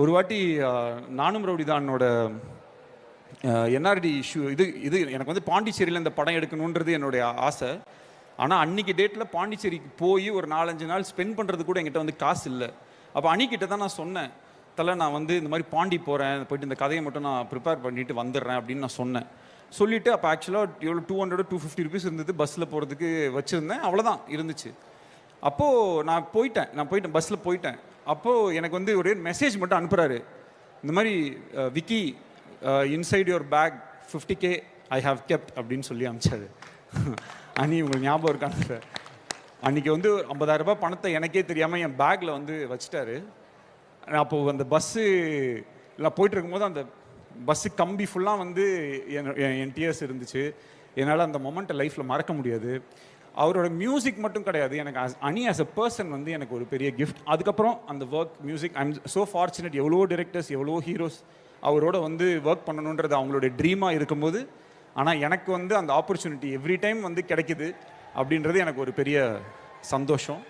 ஒரு வாட்டி நானும் ரவுடிதானோட என்ஆர்டி இஷ்யூ இது எனக்கு வந்து பாண்டிச்சேரியில் இந்த படம் எடுக்கணுன்றது என்னுடைய ஆசை. ஆனால் அன்றைக்கி டேட்டில் பாண்டிச்சேரிக்கு போய் ஒரு 4-5 நாள் ஸ்பெண்ட் பண்ணுறது கூட என்கிட்ட வந்து காசு இல்லை. அப்போ அன்னிக்கிட்ட தான் நான் சொன்னேன், தலை நான் வந்து இந்த மாதிரி பாண்டி போகிறேன், போயிட்டு இந்த கதையை மட்டும் நான் ப்ரிப்பேர் பண்ணிவிட்டு வந்துடுறேன் அப்படின்னு நான் சொன்னேன். சொல்லிவிட்டு அப்போ ஆக்சுவலாக எவ்வளோ 200-250 ருபீஸ் இருந்தது பஸ்ஸில் போகிறதுக்கு வச்சுருந்தேன், அவ்வளோதான் இருந்துச்சு. அப்போது நான் போயிட்டேன் பஸ்ஸில் போயிட்டேன். அப்போது எனக்கு வந்து ஒரு மெசேஜ் மட்டும் அனுப்புகிறாரு, இந்த மாதிரி Vicky inside your bag 50K I have kept அப்படின்னு சொல்லி அனுப்பிச்சாரு. அன்னி உங்களுக்கு ஞாபகம் இருக்கான்னு சார், அன்றைக்கி வந்து 50,000 ரூபாய் பணத்தை எனக்கே தெரியாமல் என் பேக்கில் வந்து வச்சுட்டாரு. அப்போது அந்த பஸ்ஸு எல்லாம் போயிட்டு இருக்கும்போது அந்த பஸ்ஸு கம்பி ஃபுல்லாக வந்து என் டிஎஸ் இருந்துச்சு. என்னால் அந்த மொமெண்ட்டை லைஃப்பில் மறக்க முடியாது. அவரோட மியூசிக் மட்டும் கிடையாது, எனக்கு அனி ஆஸ் அ பர்சன் வந்து எனக்கு ஒரு பெரிய கிஃப்ட். அதுக்கப்புறம் அந்த work music I am so fortunate. எவ்வளோ டிரெக்டர்ஸ், எவ்வளோ ஹீரோஸ் அவரோட வந்து ஒர்க் பண்ணணுன்றது அவங்களுடைய ட்ரீமாக இருக்கும்போது, ஆனால் எனக்கு வந்து அந்த ஆப்பர்ச்சுனிட்டி எவ்ரி டைம் வந்து கிடைக்குது அப்படின்றது எனக்கு ஒரு பெரிய சந்தோஷம்.